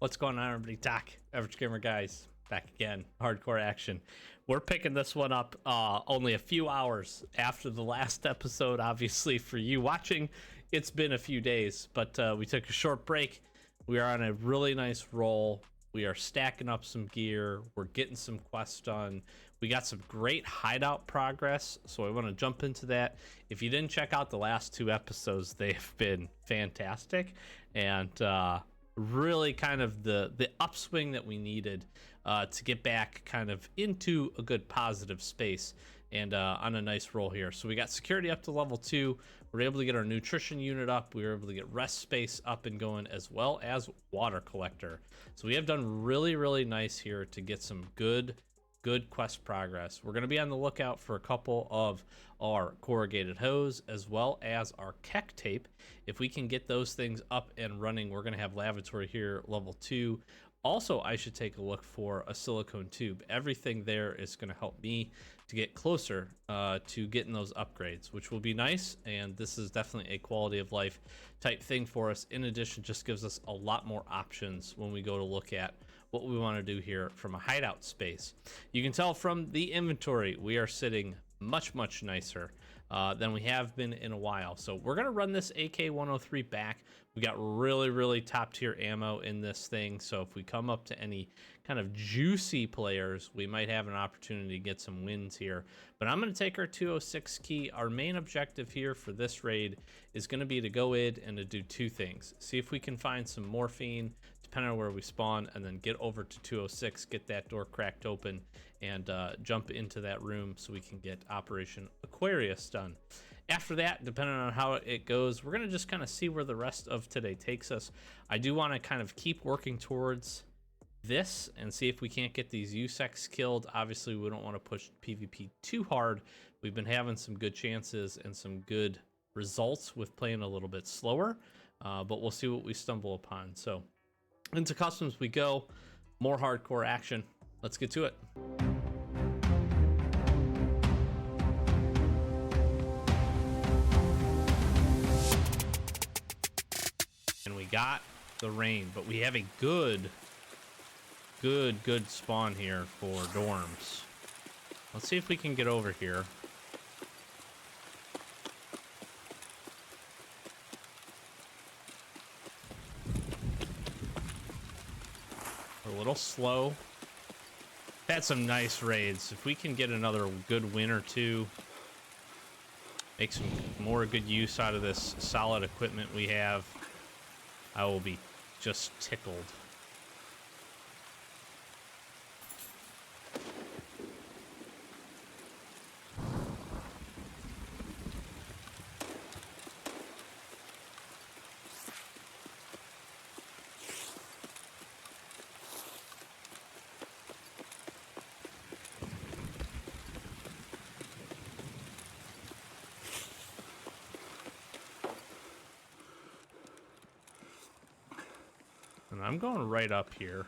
What's going on, everybody? Doc, Average Gamer Guys, back again. Hardcore action. We're picking this one up only a few hours after the last episode. Obviously, for you watching, it's been a few days, but we took a short break. We are on a really nice roll. We are stacking up some gear. We're getting some quests done. We got some great hideout progress, so I want to jump into that. If you didn't check out the last two episodes, they've been fantastic, and really kind of the upswing that we needed to get back kind of into a good positive space and on a nice roll here. So we got security up to level 2. We're able to get our nutrition unit up. We were able to get rest space up and going, as well as water collector. So we have done really nice here to get some good quest progress. We're going to be on the lookout for a couple of our corrugated hose as well as our keck tape. If we can get those things up and running, we're going to have lavatory here level 2. Also, I should take a look for a silicone tube. Everything there is going to help me to get closer to getting those upgrades, which will be nice. And this is definitely a quality of life type thing for us. In addition, just gives us a lot more options when we go to look at what we want to do here from a hideout space. You can tell from the inventory, we are sitting much nicer than we have been in a while. So we're going to run this AK-103 back. We got really top tier ammo in this thing. So if we come up to any kind of juicy players, we might have an opportunity to get some wins here. But I'm going to take our 206 key. Our main objective here for this raid is going to be to go in and to do two things. See if we can find some morphine, depending on where we spawn, and then get over to 206, get that door cracked open, and jump into that room so we can get Operation Aquarius done. After that, depending on how it goes, we're going to just kind of see where the rest of today takes us. I do want to kind of keep working towards this and see if we can't get these USECs killed. Obviously, we don't want to push PvP too hard. We've been having some good chances and some good results with playing a little bit slower, but we'll see what we stumble upon. So into customs we go. More hardcore action. Let's get to it. And we got the rain, but we have a good spawn here for dorms. Let's see if we can get over here. We're a little slow. Had some nice raids. If we can get another good win or two, make some more good use out of this solid equipment we have, I will be just tickled. And I'm going right up here.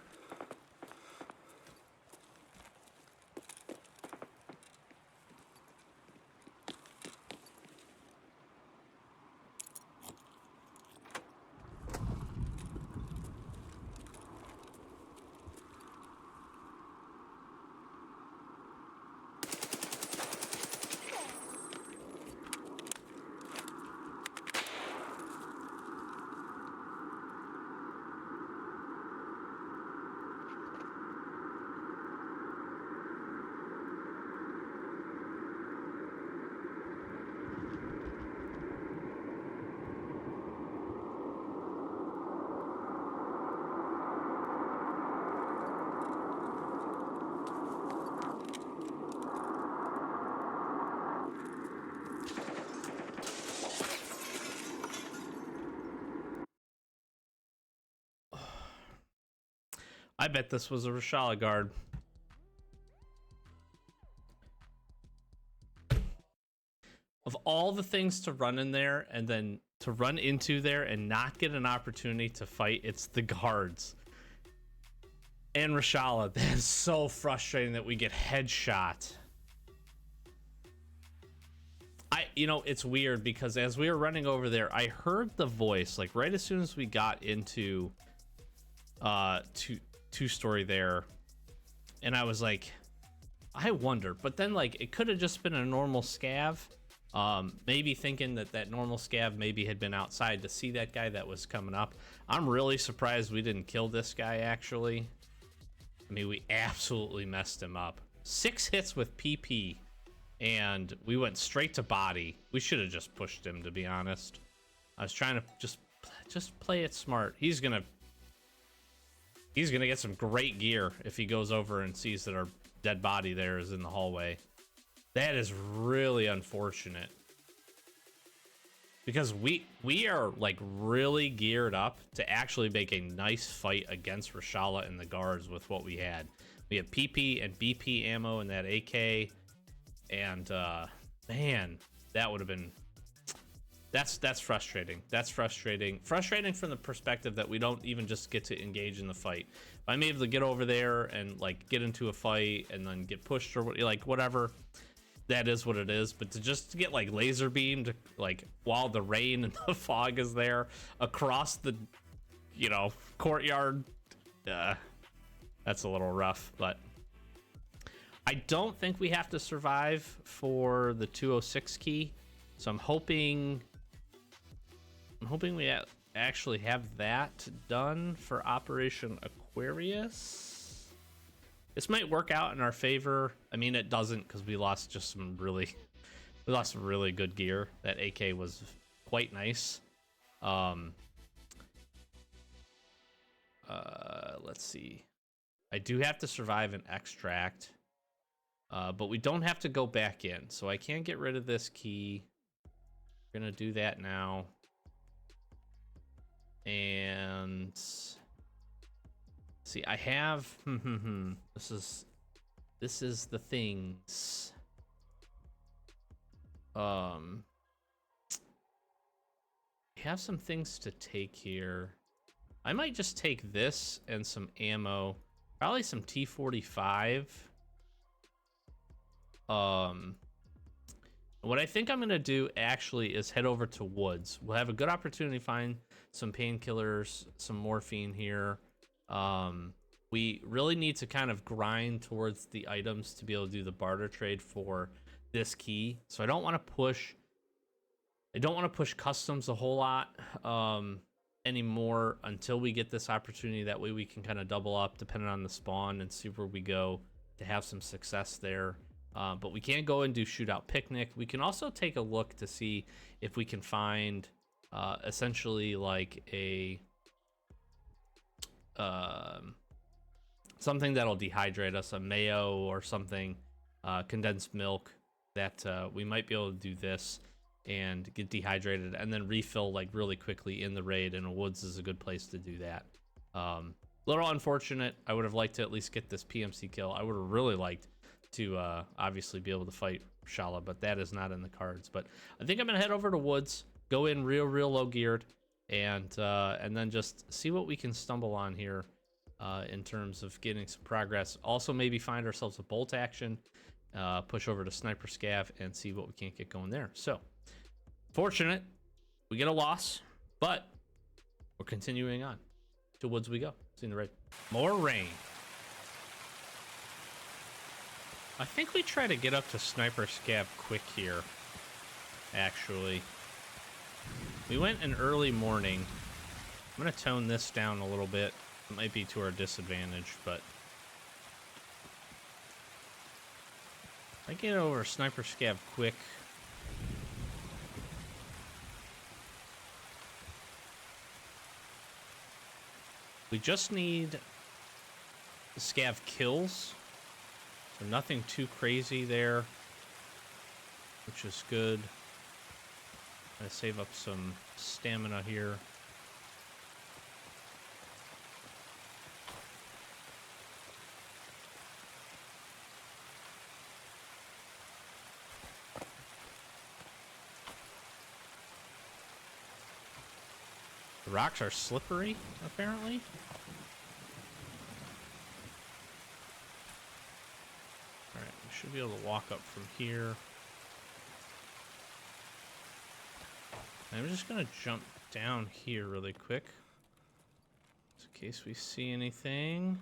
I bet this was a Rashala guard. Of all the things to run in there and then to run into there and not get an opportunity to fight, it's the guards. And Rashala, that is so frustrating that we get headshot. You know, it's weird because as we were running over there, I heard the voice, like right as soon as we got into two-story there, and I was like, I wonder, but then like it could have just been a normal scav. Maybe thinking that normal scav maybe had been outside to see that guy that was coming up. I'm really surprised we didn't kill this guy, actually. I mean, we absolutely messed him up. 6 hits with PP, and we went straight to body. We should have just pushed him, to be honest. I was trying to just play it smart. He's gonna get some great gear if he goes over and sees that our dead body there is in the hallway. That is really unfortunate, because we are like really geared up to actually make a nice fight against Reshala and the guards with what we had. We have PP and BP ammo in that AK, and man, that would have been, that's frustrating. That's frustrating from the perspective that we don't even just get to engage in the fight. If I'm able to get over there and like get into a fight and then get pushed or like whatever, that is what it is. But to just get like laser beamed like while the rain and the fog is there across the, you know, courtyard, that's a little rough. But I don't think we have to survive for the 206 key, so I'm hoping we actually have that done for Operation Aquarius. This might work out in our favor. I mean, it doesn't, because we lost some really good gear. That AK was quite nice. Let's see. I do have to survive an extract, but we don't have to go back in, so I can get rid of this key. We're gonna do that now. And see, I have this is the things. We have some things to take here. I might just take this and some ammo, probably some T45. What I think I'm gonna do actually is head over to Woods. We'll have a good opportunity to find some painkillers, some morphine here. We really need to kind of grind towards the items to be able to do the barter trade for this key. So I don't want to push customs a whole lot anymore until we get this opportunity. That way we can kind of double up depending on the spawn and see where we go to have some success there. But we can't go and do shootout picnic. We can also take a look to see if we can find essentially like a something that'll dehydrate us, a mayo or something, condensed milk, that we might be able to do this and get dehydrated and then refill like really quickly in the raid, and Woods is a good place to do that. Little unfortunate. I would have liked to at least get this PMC kill. I would have really liked to obviously be able to fight Shala, but that is not in the cards. But I think I'm gonna head over to Woods, go in real low geared, and then just see what we can stumble on here in terms of getting some progress. Also maybe find ourselves a bolt action, push over to Sniper Scav and see what we can't get going there. So fortunate, we get a loss, but we're continuing on. To Woods we go. See you in the raid. More rain. I think we try to get up to Sniper Scav quick here, actually. We went in early morning. I'm going to tone this down a little bit. It might be to our disadvantage, but I get over Sniper Scav quick. We just need the Scav kills. So nothing too crazy there, which is good. I'm gonna save up some stamina here. The rocks are slippery, apparently. Alright, we should be able to walk up from here. I'm just gonna jump down here really quick. It's case we see anything.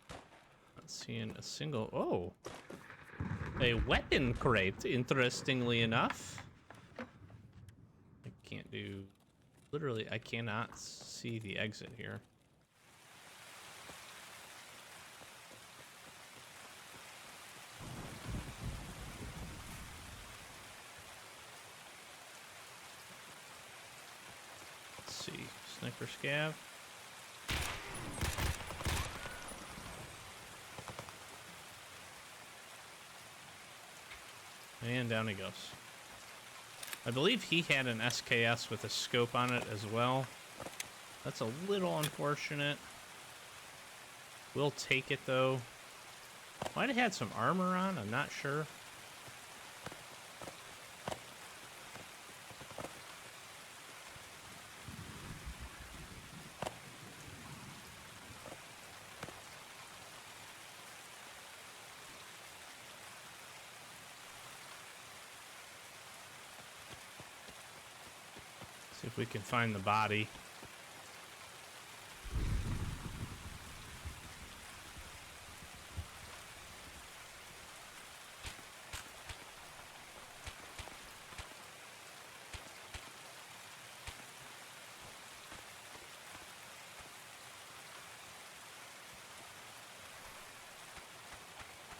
Not seeing a single... Oh! A weapon crate, interestingly enough. I can't do... Literally, I cannot see the exit here. Let's see. Sniper scav. And down he goes. I believe he had an SKS with a scope on it as well. That's a little unfortunate. We'll take it though. Might have had some armor on, I'm not sure. See if we can find the body.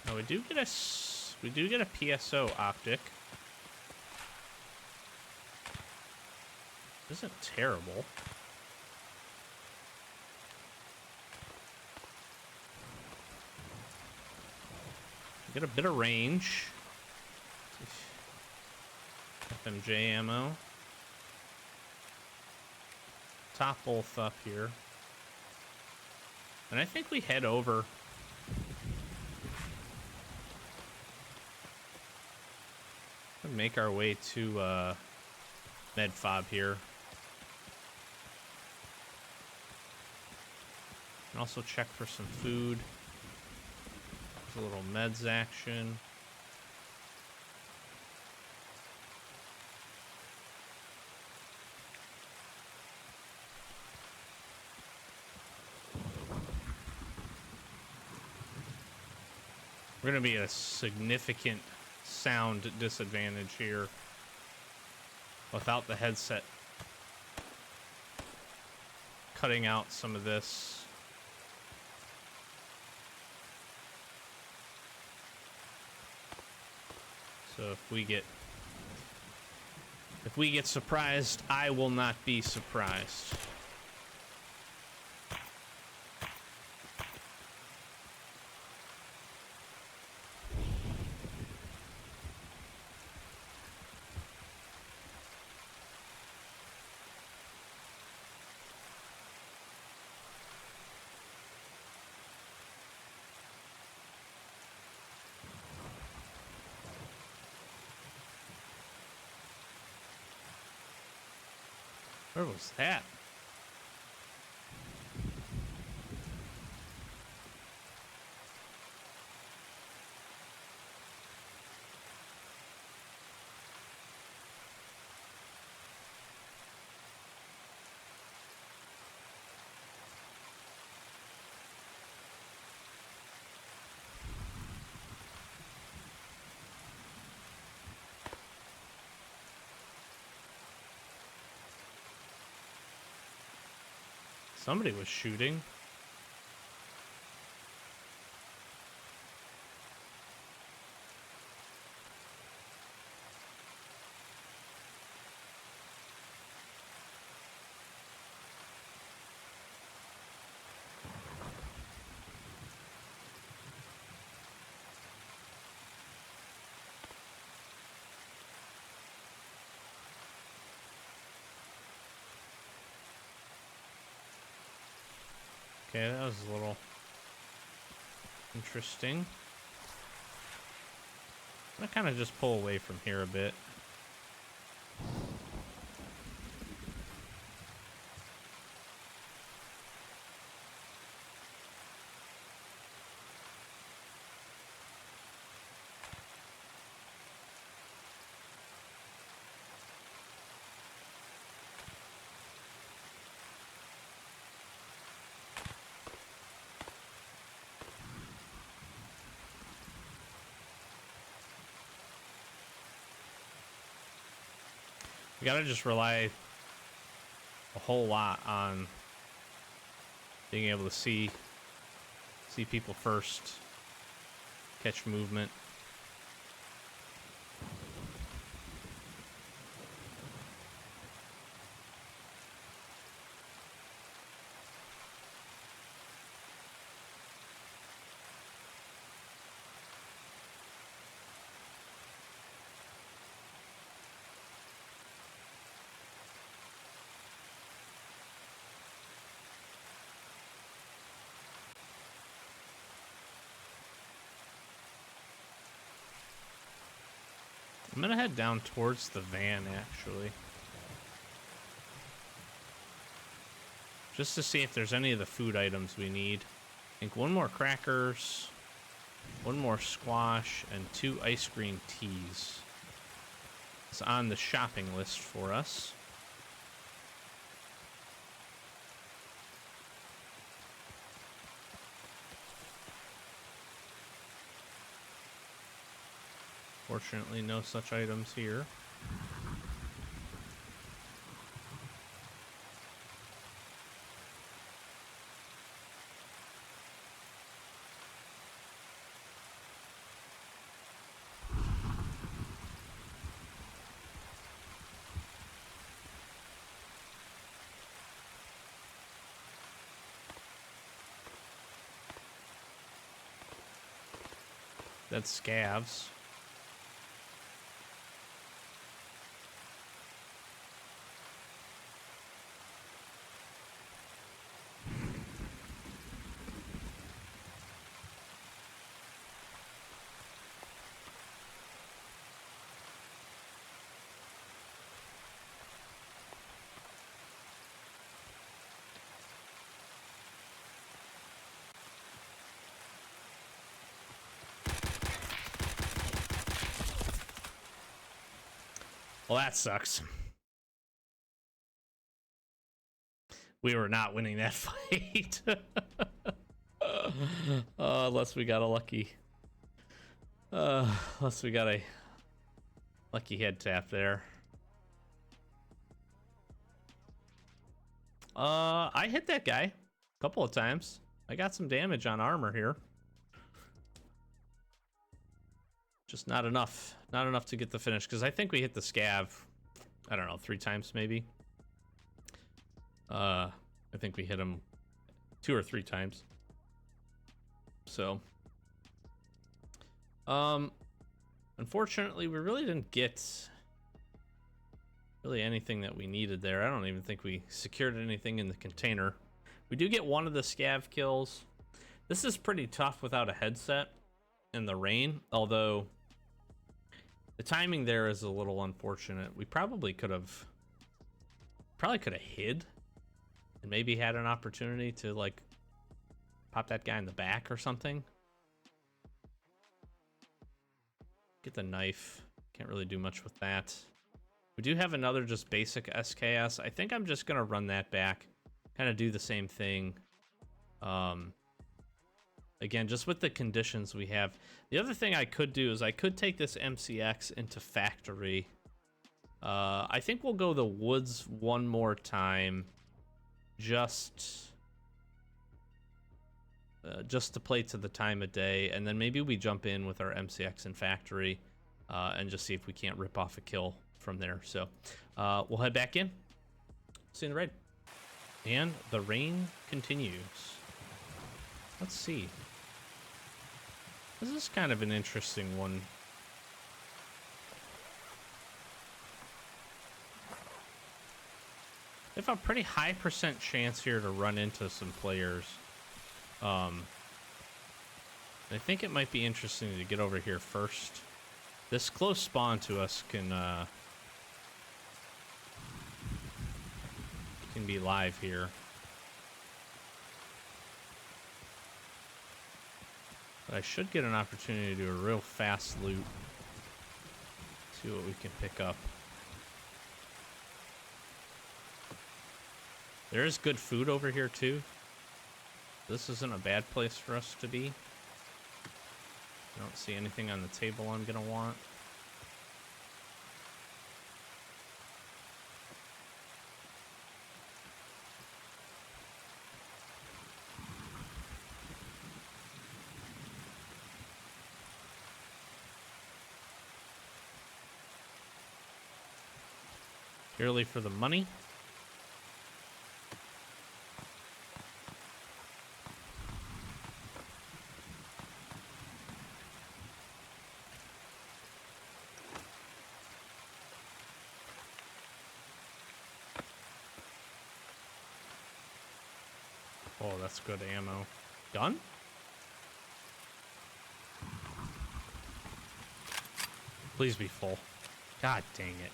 Now we do get a PSO optic. Isn't terrible. Get a bit of range. FMJ ammo. Top both up here. And I think we head over. And make our way to med fob here. And also check for some food. There's a little meds action. We're going to be at a significant sound disadvantage here without the headset cutting out some of this. So if we get surprised, I will not be surprised. Where was that? Somebody was shooting. Okay, that was a little interesting. I'm gonna kind of just pull away from here a bit. We gotta just rely a whole lot on being able to see people first, catch movement. I'm gonna head down towards the van, actually. Just to see if there's any of the food items we need. I think one more crackers, one more squash, and 2 ice cream teas. It's on the shopping list for us. Fortunately, no such items here. That's scavs. Well, that sucks. We were not winning that fight. Unless we got a lucky... unless we got a lucky head tap there. I hit that guy a couple of times. I got some damage on armor here. Just not enough. Not enough to get the finish, because I think we hit the scav, I don't know, 3 times maybe. I think we hit him 2 or 3 times. So, unfortunately, we really didn't get really anything that we needed there. I don't even think we secured anything in the container. We do get one of the scav kills. This is pretty tough without a headset in the rain, although the timing there is a little unfortunate. We probably could have hid and maybe had an opportunity to like pop that guy in the back or something. Get the knife. Can't really do much with that. We do have another just basic SKS. I think I'm just gonna run that back, kind of do the same thing. Again, just with the conditions we have. The other thing I could do is I could take this MCX into factory. I think we'll go the woods one more time, just to play to the time of day, and then maybe we jump in with our MCX in factory and just see if we can't rip off a kill from there. So we'll head back in. See you in the raid. And the rain continues. Let's see. This is kind of an interesting one. We have a pretty high % chance here to run into some players. I think it might be interesting to get over here first. This close spawn to us can be live here. But I should get an opportunity to do a real fast loot. See what we can pick up. There is good food over here too. This isn't a bad place for us to be. I don't see anything on the table I'm gonna want. Purely for the money. Oh, that's good ammo. Done? Please be full. God dang it.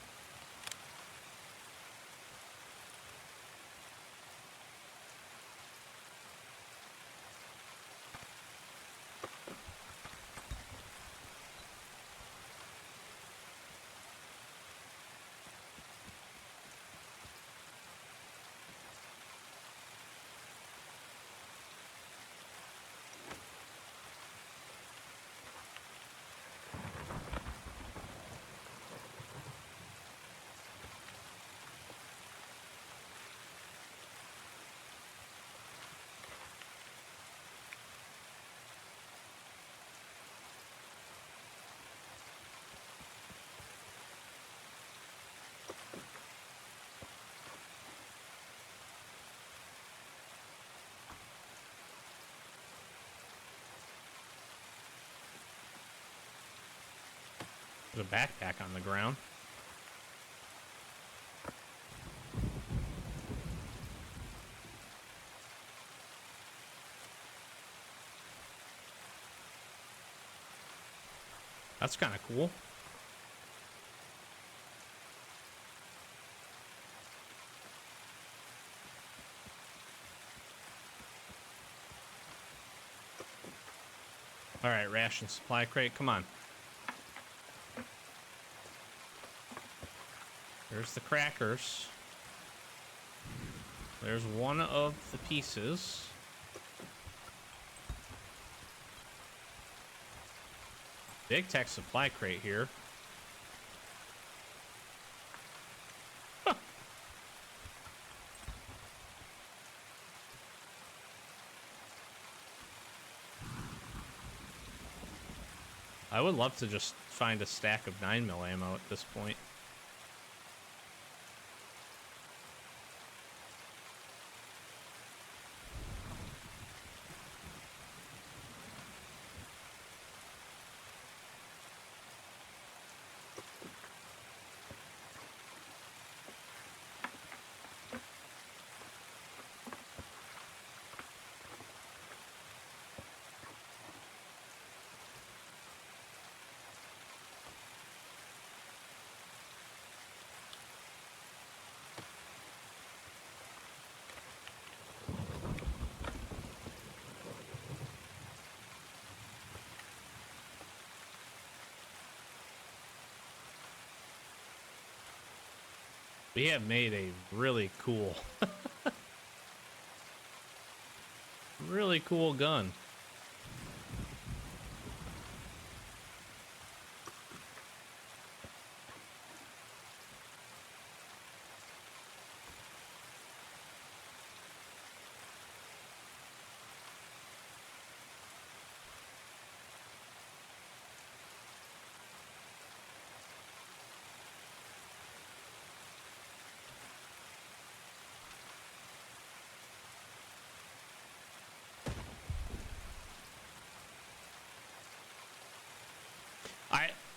There's a backpack on the ground. That's kind of cool. All right, ration supply crate, come on. There's the crackers. There's one of the pieces. Big tech supply crate here. Huh. I would love to just find a stack of 9mm ammo at this point. We have made a really cool, really cool gun.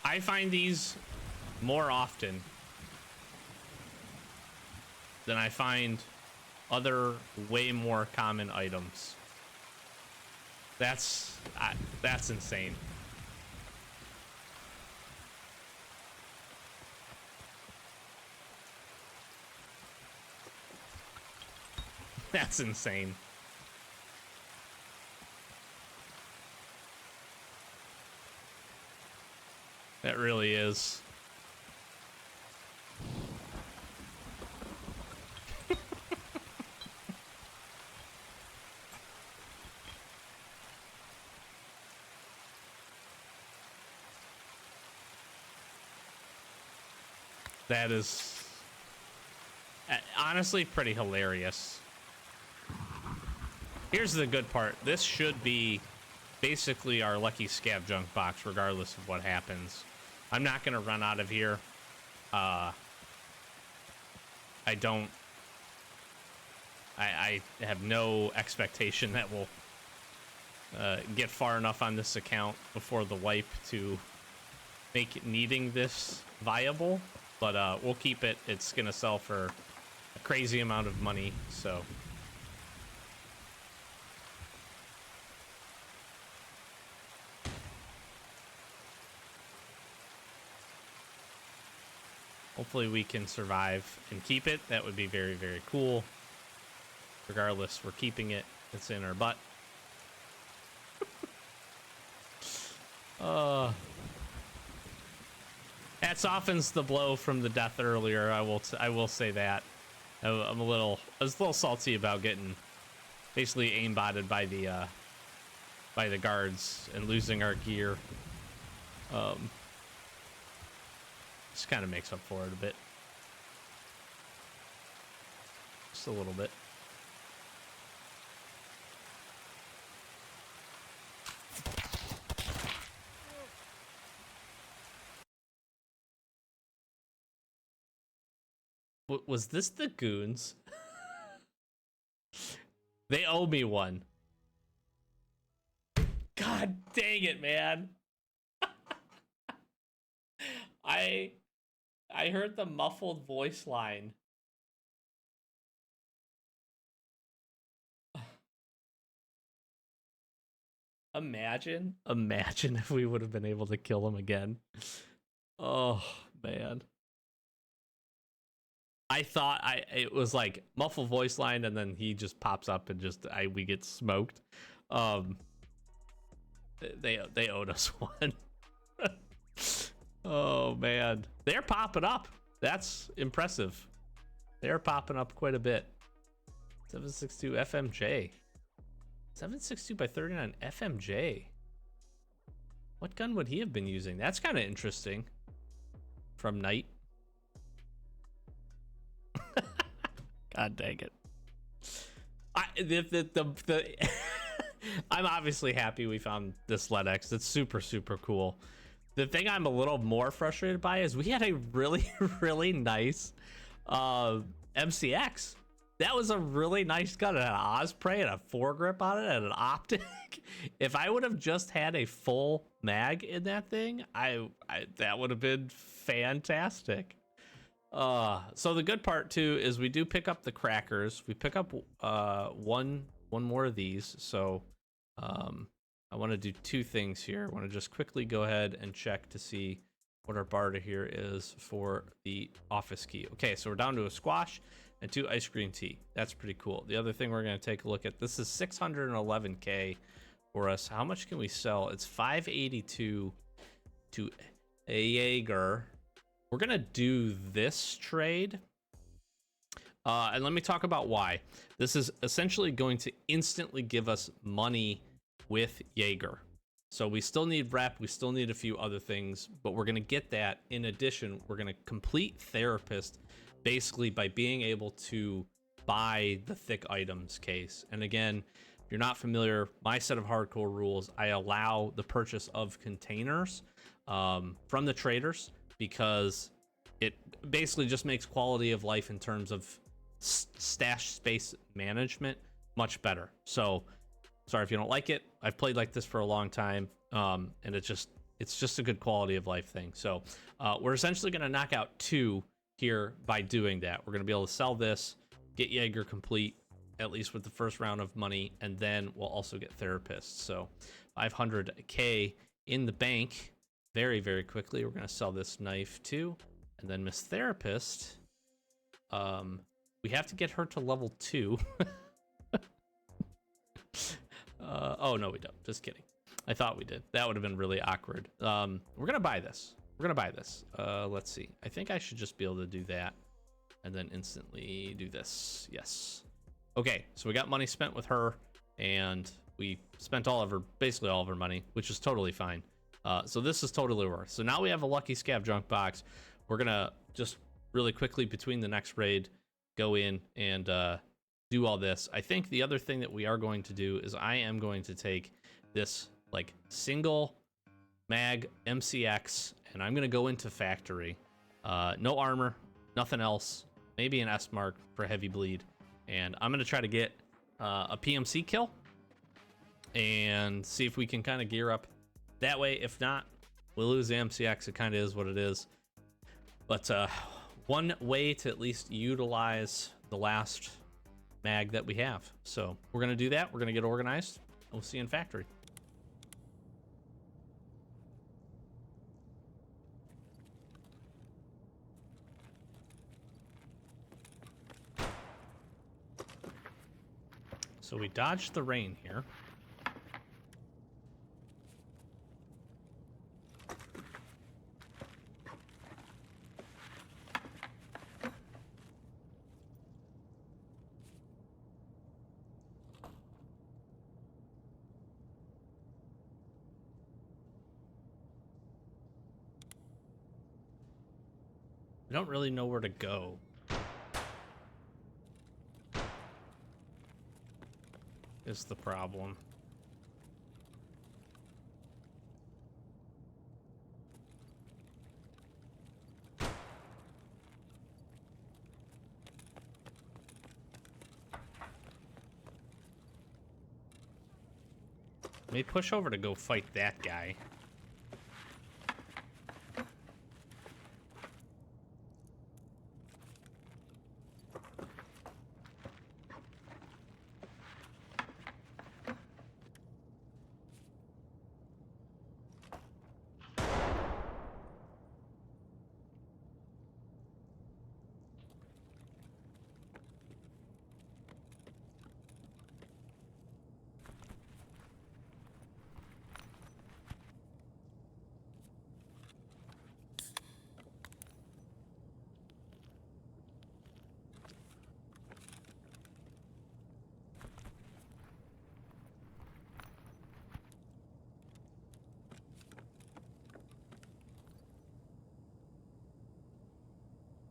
I find these more often than I find other way more common items. That's insane. That's insane. That really is. That is honestly pretty hilarious. Here's the good part. This should be basically our lucky scav junk box regardless of what happens. I'm not going to run out of here I don't. I have no expectation that we'll get far enough on this account before the wipe to make needing this viable. But we'll keep it. It's gonna sell for a crazy amount of money, so. Hopefully we can survive and keep it. That would be very, very cool. Regardless, we're keeping it. It's in our butt. That softens the blow from the death earlier. I will say that. I was a little salty about getting basically aimbotted by the guards and losing our gear. Just kind of makes up for it a bit. Just a little bit. Was this the goons? They owe me one. God dang it, man. I heard the muffled voice line. Imagine if we would have been able to kill him again. Oh, man. I thought it was like muffled voice line, and then he just pops up and we get smoked. They owed us one. Oh man, they're popping up. That's impressive. They're popping up quite a bit. 762 FMJ. 762 by 39 FMJ. What gun would he have been using? That's kind of interesting. From Knight. God dang it. I'm obviously happy we found this LEDX. It's super, super cool. The thing I'm a little more frustrated by is we had a really, really nice MCX. That was a really nice gun. It had an Osprey and a foregrip on it and an optic. If I would have just had a full mag in that thing, that would have been fantastic. So the good part too is we do pick up the crackers. We pick up one more of these. So I want to do two things here. I want to just quickly go ahead and check to see what our barter here is for the office key. Okay, so we're down to a squash and 2 ice cream tea. That's pretty cool. The other thing we're going to take a look at, this is 611K for us. How much can we sell? It's 582 to a Jaeger. We're going to do this trade. And let me talk about why. This is essentially going to instantly give us money with Jaeger. So we still need rep, we still need a few other things, but we're going to get that. In addition, we're going to complete therapist basically by being able to buy the thick items case. And again, if you're not familiar, my set of hardcore rules, I allow the purchase of containers from the traders because it basically just makes quality of life in terms of stash space management much better. So sorry if you don't like it. I've played like this for a long time, and it's just a good quality of life thing. So we're essentially going to knock out 2 here by doing that. We're going to be able to sell this, get Jaeger complete, at least with the first round of money, and then we'll also get therapists. So 500K in the bank very, very quickly. We're going to sell this knife too, and then Miss Therapist. We have to get her to level 2. Oh no, we don't. Just kidding. I thought we did. That would have been really awkward. We're gonna buy this. Let's see. I think I should just be able to do that and then instantly do this. Yes. Okay, so we got money spent with her, and we spent basically all of her money, which is totally fine. So this is totally worth. So now we have a lucky scav junk box. We're gonna just really quickly between the next raid go in and do all this. I think the other thing that we are going to do is I am going to take this like single mag MCX and I'm going to go into factory. No armor, nothing else. maybe an S mark for heavy bleed. And I'm going to try to get a PMC kill and see if we can kind of gear up that way. If not, we'll lose the MCX. It kind of is what it is. But one way to at least utilize the last mag that we have. So we're going to do that. We're going to get organized. We'll see you in factory. So we dodged the rain here. I don't really know where to go. Is the problem. Let me push over to go fight that guy.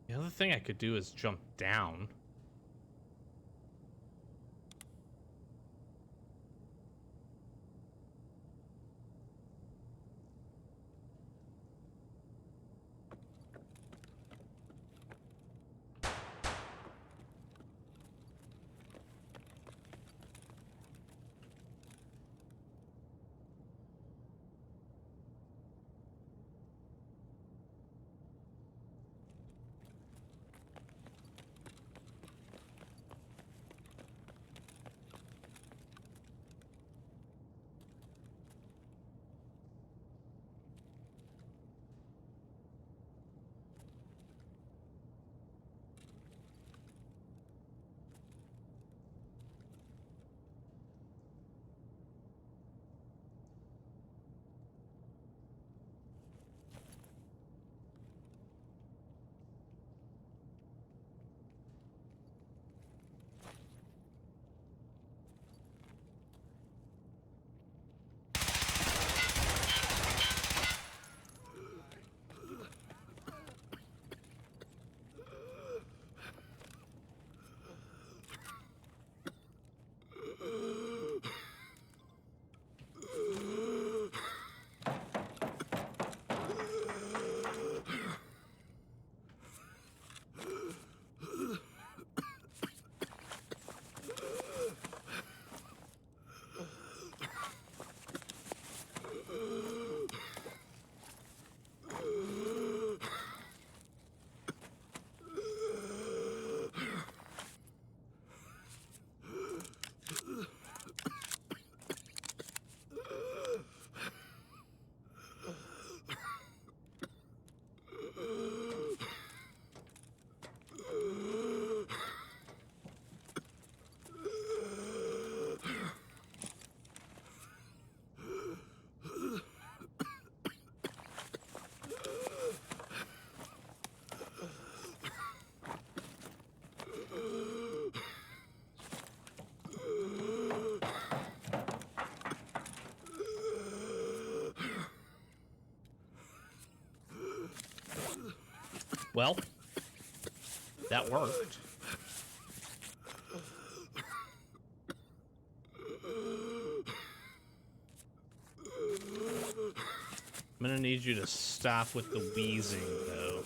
The other thing I could do is jump down. Well, that worked. I'm gonna need you to stop with the wheezing, though.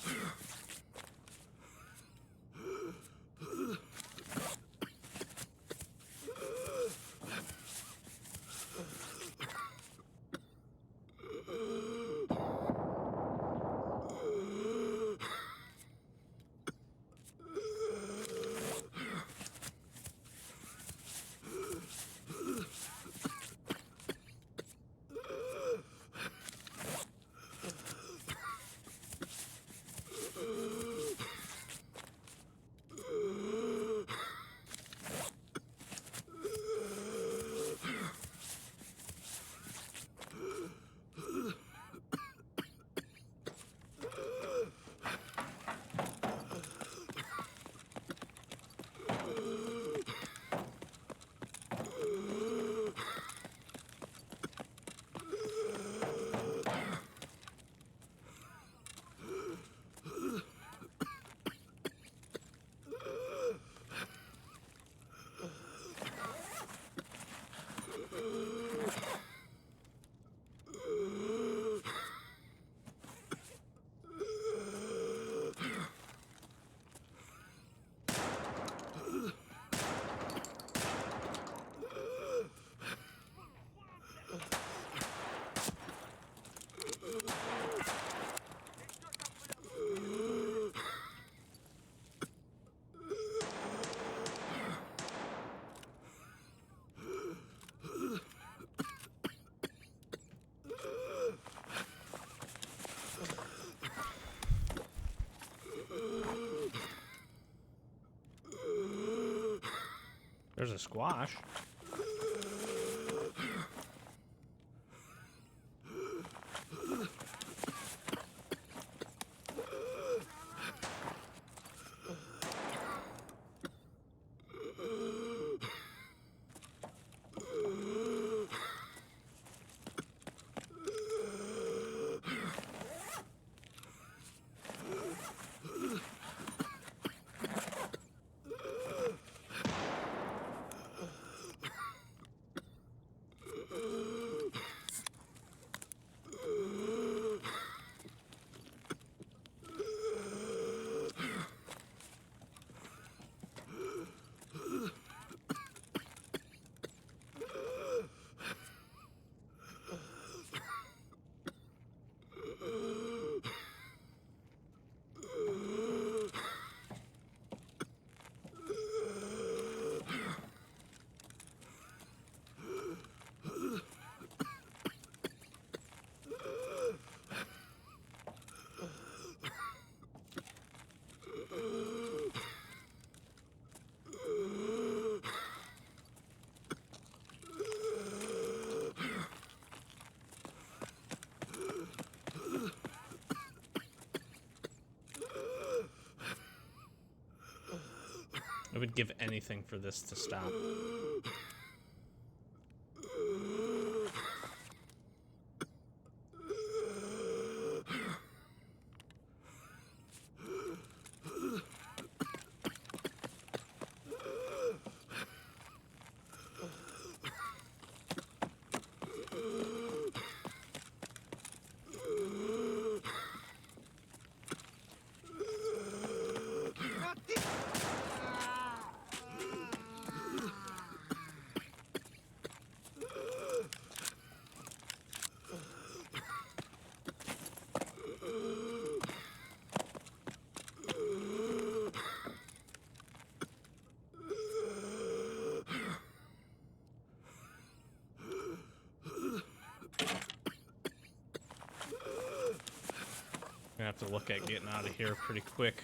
There's a squash. I would give anything for this to stop. Gonna have to look at getting out of here pretty quick.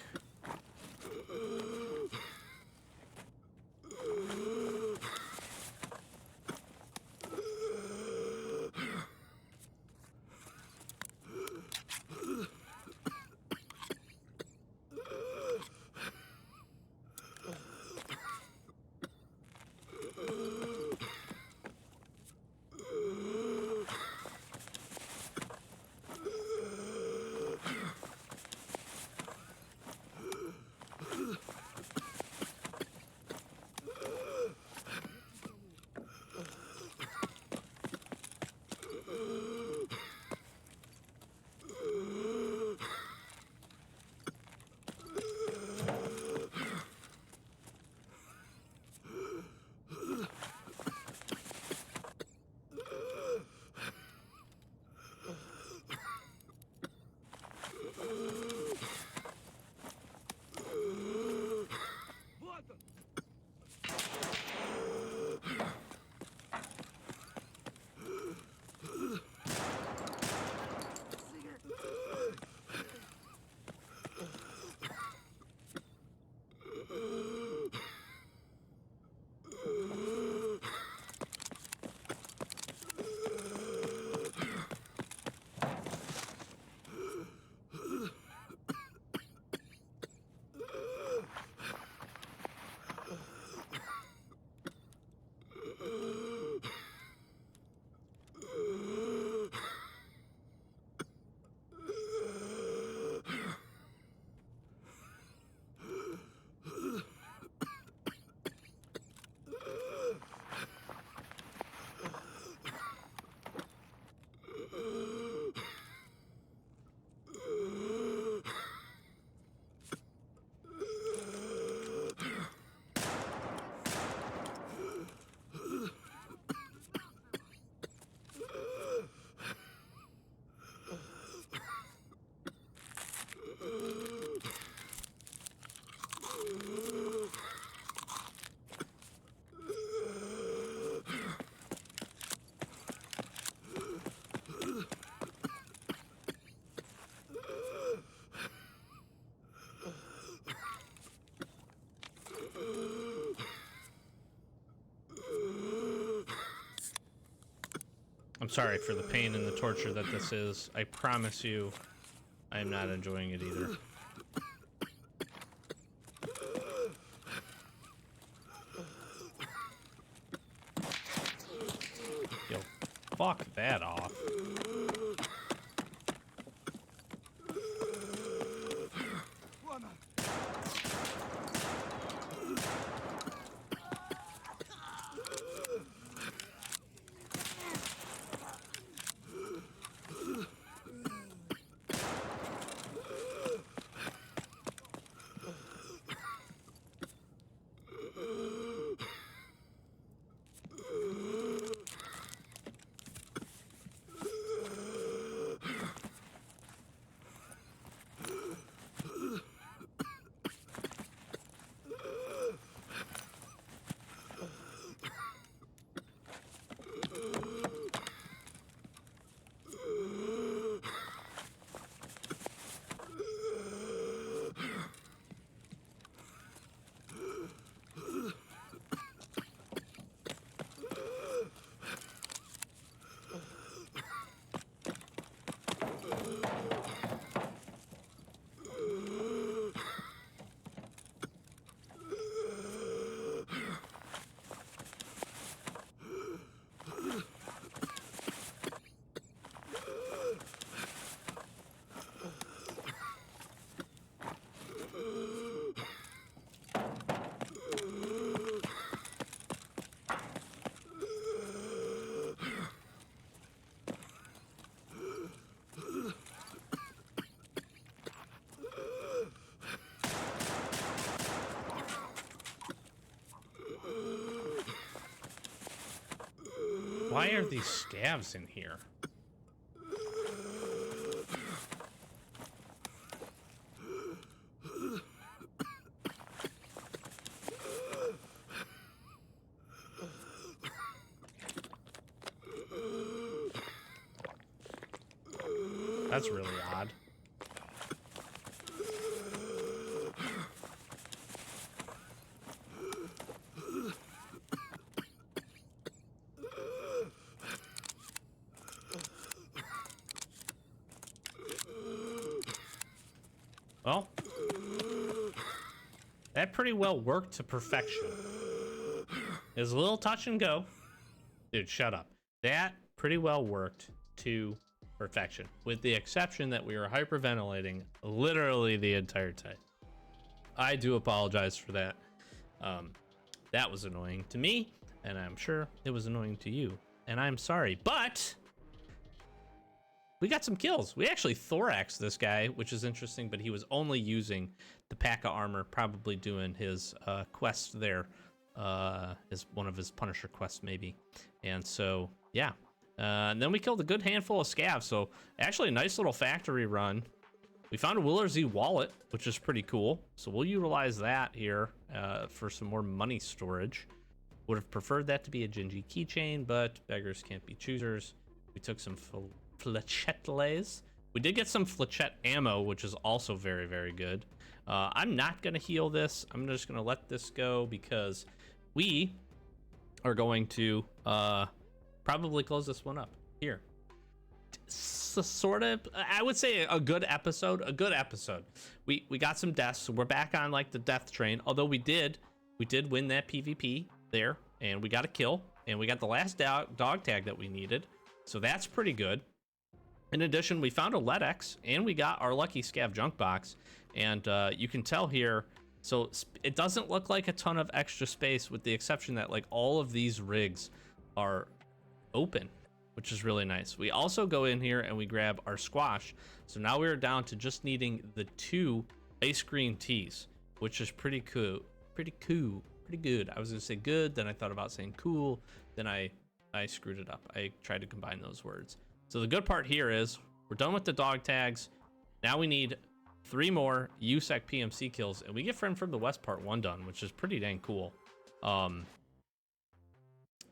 sorry for the pain and the torture that this is. I promise you, I am not enjoying it either. Yo, fuck that off. Why are these scavs in here? That's really odd. Well, that pretty well worked to perfection. It was a little touch and go. Dude, shut up. That pretty well worked to perfection, with the exception that we were hyperventilating literally the entire time. I do apologize for that. That was annoying to me, and I'm sure it was annoying to you, and I'm sorry, but we got some kills. We actually thoraxed this guy, which is interesting, but he was only using the pack of armor, probably doing his quest there, is one of his Punisher quests maybe. And so, yeah. And then we killed a good handful of scavs, so actually a nice little factory run. We found a Willer Z wallet, which is pretty cool, so we'll utilize that here for some more money storage. Would have preferred that to be a Gingy keychain, but beggars can't be choosers. We took some flechettes. We did get some flechette ammo, which is also very, very good. I'm not going to heal this. I'm just going to let this go because we are going to probably close this one up here. Sort of, I would say a good episode. We got some deaths, so we're back on like the death train. Although we did win that PvP there, and we got a kill, and we got the last dog tag that we needed. So that's pretty good. In addition, we found a LEDX, and we got our lucky scav junk box. And you can tell here, so it doesn't look like a ton of extra space, with the exception that like all of these rigs are open, which is really nice. We also go in here and we grab our squash. So now we're down to just needing the 2 ice green teas, which is pretty cool. Pretty good. I was gonna say good, then I thought about saying cool, then I screwed it up. I tried to combine those words. So the good part here is we're done with the dog tags. Now we need 3 more USEC PMC kills, and we get Friend from the West Part 1 done, which is pretty dang cool.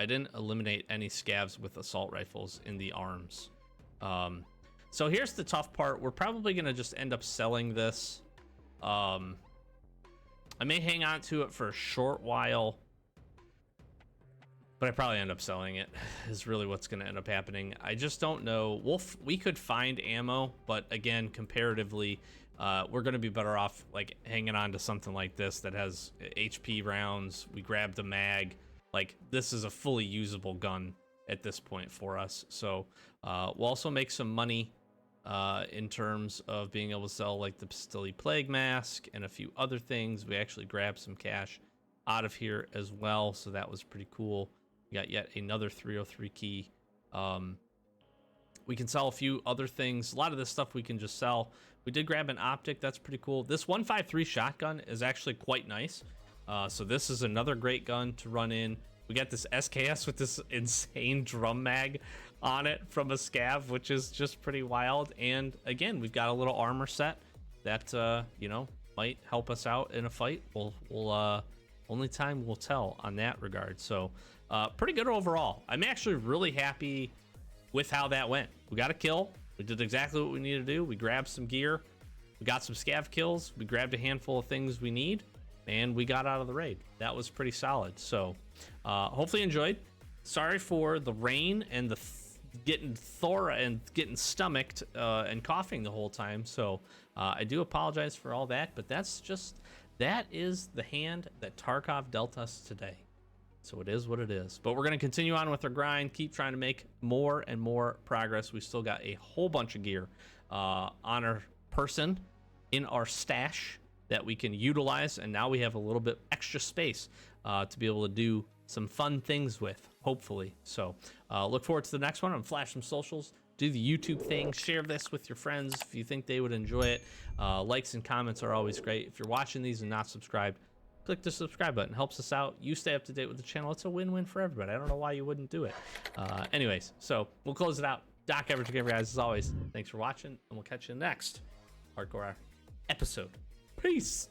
I didn't eliminate any scavs with assault rifles in the arms. So here's the tough part. We're probably gonna just end up selling this. I may hang on to it for a short while. but I probably end up selling it is really what's going to end up happening. I just don't know. We could find ammo, but again, comparatively, we're going to be better off like hanging on to something like this that has HP rounds. We grabbed a mag. Like, this is a fully usable gun at this point for us. So we'll also make some money in terms of being able to sell like the Pastille Plague Mask and a few other things. We actually grabbed some cash out of here as well, so that was pretty cool. We got yet another 303 key. We can sell a few other things. A lot of this stuff we can just sell. We did grab an optic. That's pretty cool. This 153 shotgun is actually quite nice. So this is another great gun to run in. We got this SKS with this insane drum mag on it from a scav, which is just pretty wild. And again, we've got a little armor set that you know, might help us out in a fight. We'll only time will tell on that regard. So pretty good overall. I'm actually really happy with how that went. We got a kill. We did exactly what we needed to do. We grabbed some gear. We got some scav kills. We grabbed a handful of things we need, and we got out of the raid. That was pretty solid. So hopefully you enjoyed. Sorry for the rain and the getting stomached and coughing the whole time. So I do apologize for all that, but that is the hand that Tarkov dealt us today. So it is what it is. But we're going to continue on with our grind, keep trying to make more and more progress. We still got a whole bunch of gear on our person in our stash that we can utilize, and now we have a little bit extra space to be able to do some fun things with, hopefully. So look forward to the next one. I'm flash some socials, do the YouTube thing, share this with your friends if you think they would enjoy it. Likes and comments are always great. If you're watching these and not subscribed, click the subscribe button. Helps us out. You stay up to date with the channel. It's a win-win for everybody. I don't know why you wouldn't do it. Anyways, so we'll close it out. Doc Average Gamer, guys, as always, thanks for watching, and we'll catch you next Hardcore episode. Peace.